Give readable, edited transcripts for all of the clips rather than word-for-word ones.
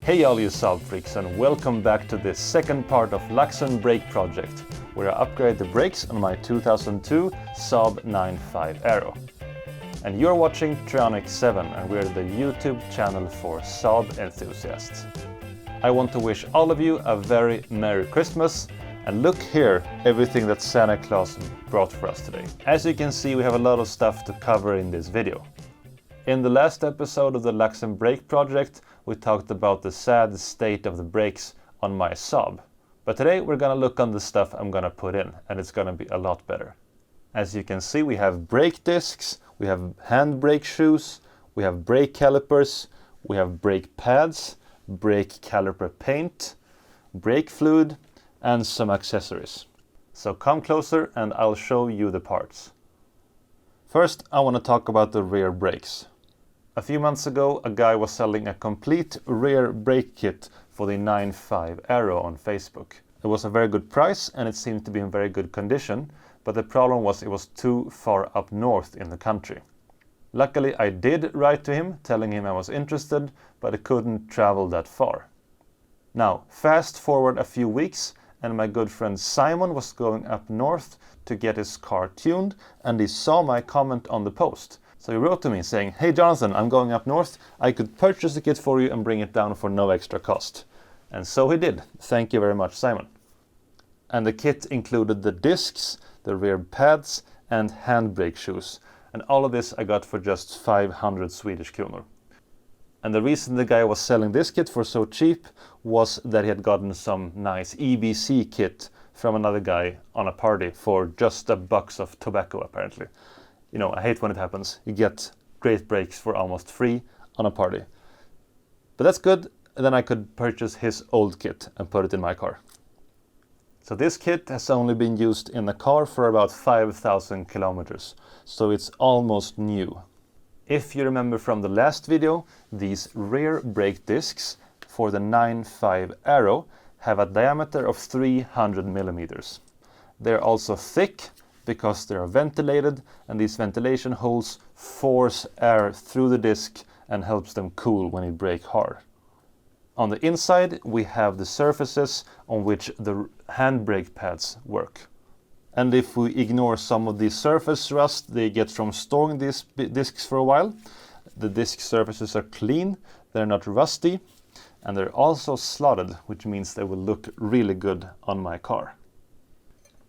Hey all you Saab freaks, and welcome back to this second part of Brake project, where I upgrade the brakes on my 2002 Saab 9.5 Aero. And you're watching Trionic 7, and we're the YouTube channel for Saab enthusiasts. I want to wish all of you a very Merry Christmas, and look here, everything that Santa Claus brought for us today. As you can see, we have a lot of stuff to cover in this video. In the last episode of the Brake project, we talked about the sad state of the brakes on my Saab. But today we're gonna look on the stuff I'm gonna put in, and it's gonna be a lot better. As you can see, we have brake discs, we have handbrake shoes, we have brake calipers, we have brake pads, brake caliper paint, brake fluid, and some accessories. So come closer and I'll show you the parts. First, I want to talk about the rear brakes. A few months ago, a guy was selling a complete rear brake kit for the 9.5 Aero on Facebook. It was a very good price and it seemed to be in very good condition, but the problem was it was too far up north in the country. Luckily, I did write to him telling him I was interested, but I couldn't travel that far. Now, fast forward a few weeks, and my good friend Simon was going up north to get his car tuned, and he saw my comment on the post. So he wrote to me saying, "Hey Jonathan, I'm going up north. I could purchase the kit for you and bring it down for no extra cost." And so he did. Thank you very much, Simon. And the kit included the discs, the rear pads, and handbrake shoes. And all of this I got for just 500 Swedish kronor. And the reason the guy was selling this kit for so cheap was that he had gotten some nice EBC kit from another guy on a party for just a box of tobacco, apparently. You know, I hate when it happens. You get great brakes for almost free on a party. But that's good, and then I could purchase his old kit and put it in my car. So this kit has only been used in the car for about 5,000 kilometers, so it's almost new. If you remember from the last video, these rear brake discs for the 9.5 Aero have a diameter of 300 millimeters. They're also thick because they are ventilated, and these ventilation holes force air through the disc and helps them cool when you brake hard. On the inside, we have the surfaces on which the handbrake pads work. And if we ignore some of the surface rust they get from storing these discs for a while, the disc surfaces are clean, they're not rusty, and they're also slotted, which means they will look really good on my car.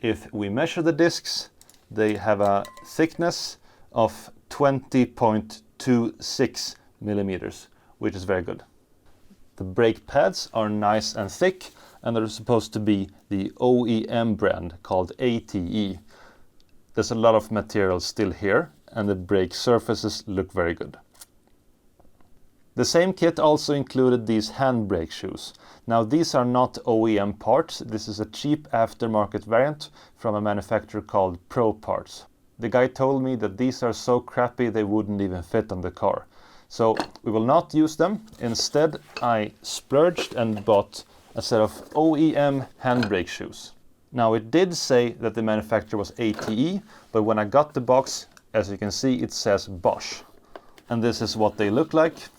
If we measure the discs, they have a thickness of 20.26 millimeters, which is very good. The brake pads are nice and thick, and they're supposed to be the OEM brand called ATE. There's a lot of material still here, and the brake surfaces look very good. The same kit also included these handbrake shoes. Now these are not OEM parts, this is a cheap aftermarket variant from a manufacturer called Pro Parts. The guy told me that these are so crappy they wouldn't even fit on the car. So we will not use them. Instead, I splurged and bought a set of OEM handbrake shoes. Now it did say that the manufacturer was ATE, but when I got the box, as you can see, it says Bosch. And this is what they look like.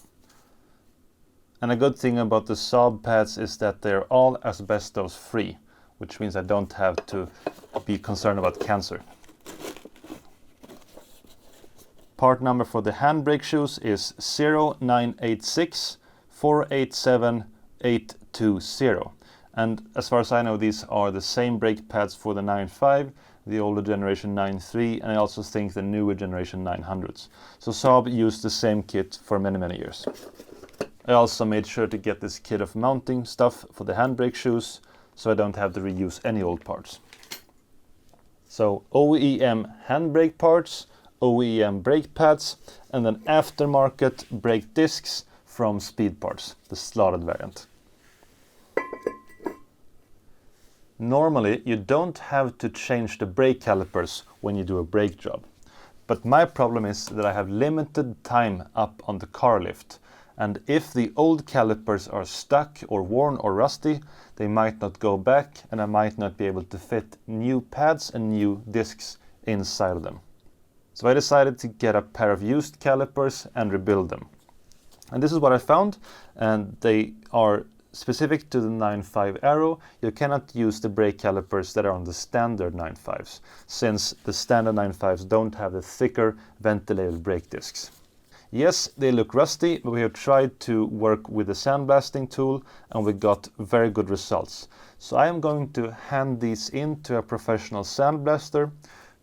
And a good thing about the Saab pads is that they're all asbestos free, which means I don't have to be concerned about cancer. Part number for the handbrake shoes is 0986 487 820. And as far as I know, these are the same brake pads for the 9.5, the older generation 9.3, and I also think the newer generation 900s. So Saab used the same kit for many, many years. I also made sure to get this kit of mounting stuff for the handbrake shoes, so I don't have to reuse any old parts. So OEM handbrake parts, OEM brake pads, and then aftermarket brake discs from Speed Parts, the slotted variant. Normally, you don't have to change the brake calipers when you do a brake job. But my problem is that I have limited time up on the car lift. And if the old calipers are stuck or worn or rusty, they might not go back, and I might not be able to fit new pads and new discs inside of them. So I decided to get a pair of used calipers and rebuild them. And this is what I found, and they are specific to the 9.5 Aero. You cannot use the brake calipers that are on the standard 9.5s, since the standard 9.5s don't have the thicker ventilated brake discs. Yes, they look rusty, but we have tried to work with the sandblasting tool and we got very good results. So I am going to hand these in to a professional sandblaster.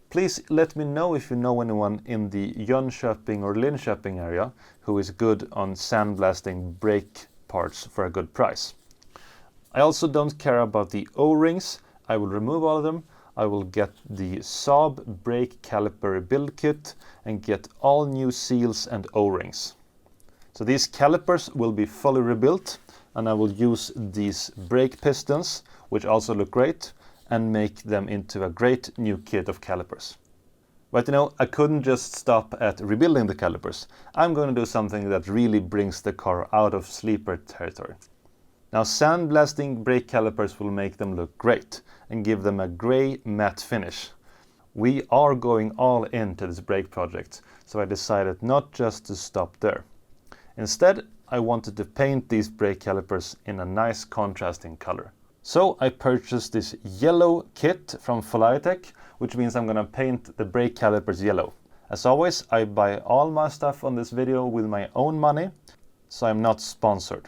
Please let me know if you know anyone in the Jönköping or Linköping area who is good on sandblasting brake parts for a good price. I also don't care about the O-rings. I will remove all of them. I will get the Saab brake caliper build kit and get all new seals and O-rings. So these calipers will be fully rebuilt, and I will use these brake pistons, which also look great, and make them into a great new kit of calipers. But you know, I couldn't just stop at rebuilding the calipers. I'm going to do something that really brings the car out of sleeper territory. Now, sandblasting brake calipers will make them look great and give them a grey matte finish. We are going all into this brake project, so I decided not just to stop there. Instead, I wanted to paint these brake calipers in a nice contrasting color. So I purchased this yellow kit from Foliatec, which means I'm going to paint the brake calipers yellow. As always, I buy all my stuff on this video with my own money, so I'm not sponsored.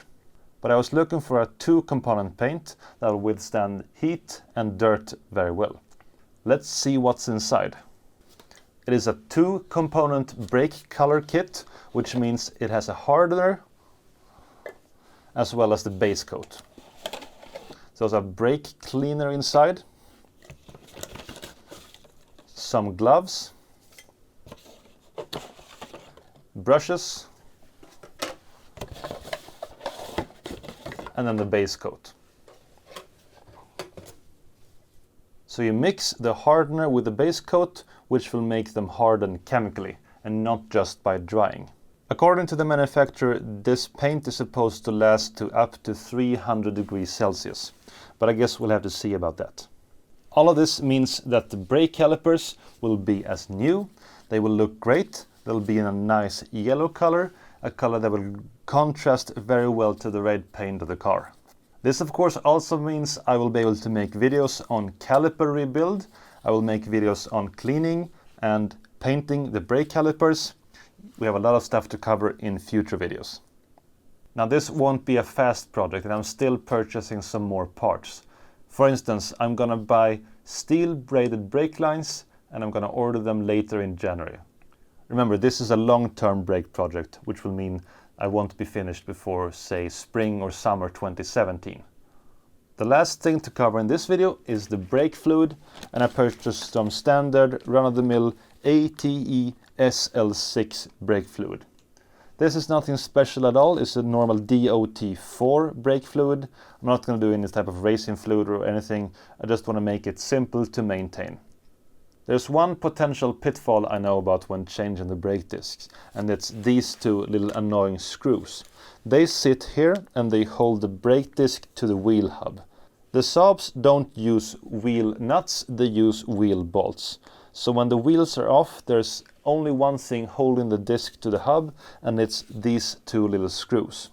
But I was looking for a 2-component paint that will withstand heat and dirt very well. Let's see what's inside. It is a 2-component brake color kit, which means it has a hardener as well as the base coat. So there's a brake cleaner inside, some gloves, brushes, and then the base coat. So you mix the hardener with the base coat, which will make them harden chemically and not just by drying. According to the manufacturer, this paint is supposed to last to up to 300 degrees Celsius, but I guess we'll have to see about that. All of this means that the brake calipers will be as new, they will look great, they'll be in a nice yellow color, a color that will contrast very well to the red paint of the car. This of course also means I will be able to make videos on caliper rebuild, I will make videos on cleaning and painting the brake calipers. We have a lot of stuff to cover in future videos. Now this won't be a fast project and I'm still purchasing some more parts. For instance, I'm gonna buy steel braided brake lines and I'm gonna order them later in January. Remember, this is a long-term brake project, which will mean I won't be finished before, say, spring or summer 2017. The last thing to cover in this video is the brake fluid, and I purchased some standard run-of-the-mill ATE SL6 brake fluid. This is nothing special at all, it's a normal DOT4 brake fluid. I'm not going to do any type of racing fluid or anything, I just want to make it simple to maintain. There's one potential pitfall I know about when changing the brake discs, and it's these two little annoying screws. They sit here and they hold the brake disc to the wheel hub. The Saabs don't use wheel nuts, they use wheel bolts. So when the wheels are off, there's only one thing holding the disc to the hub, and it's these two little screws.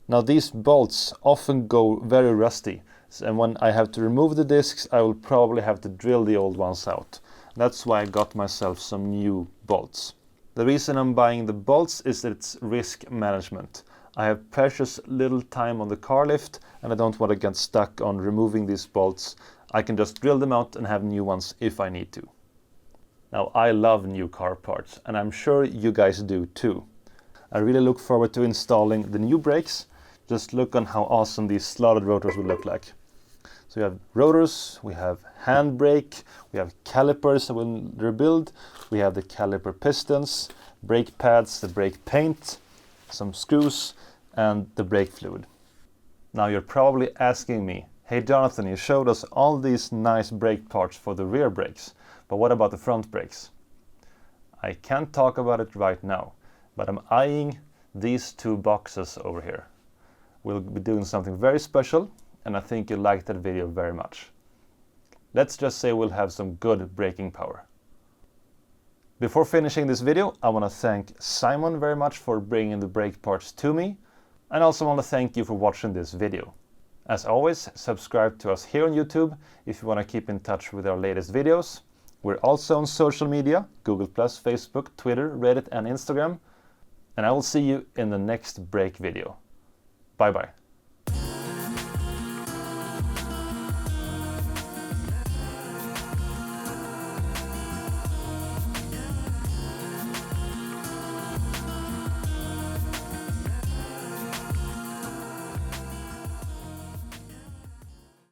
Now these bolts often go very rusty, and when I have to remove the discs, I will probably have to drill the old ones out. That's why I got myself some new bolts. The reason I'm buying the bolts is that it's risk management. I have precious little time on the car lift and I don't want to get stuck on removing these bolts. I can just drill them out and have new ones if I need to. Now I love new car parts and I'm sure you guys do too. I really look forward to installing the new brakes. Just look on how awesome these slotted rotors will look like. So we have rotors, we have handbrake, we have calipers that we'll rebuild, we have the caliper pistons, brake pads, the brake paint, some screws, and the brake fluid. Now you're probably asking me, hey Jonathan, you showed us all these nice brake parts for the rear brakes, but what about the front brakes? I can't talk about it right now, but I'm eyeing these two boxes over here. We'll be doing something very special, and I think you'll like that video very much. Let's just say we'll have some good braking power. Before finishing this video, I want to thank Simon very much for bringing the brake parts to me, and I also want to thank you for watching this video. As always, subscribe to us here on YouTube if you want to keep in touch with our latest videos. We're also on social media, Google+, Facebook, Twitter, Reddit and Instagram. And I will see you in the next brake video. Bye bye.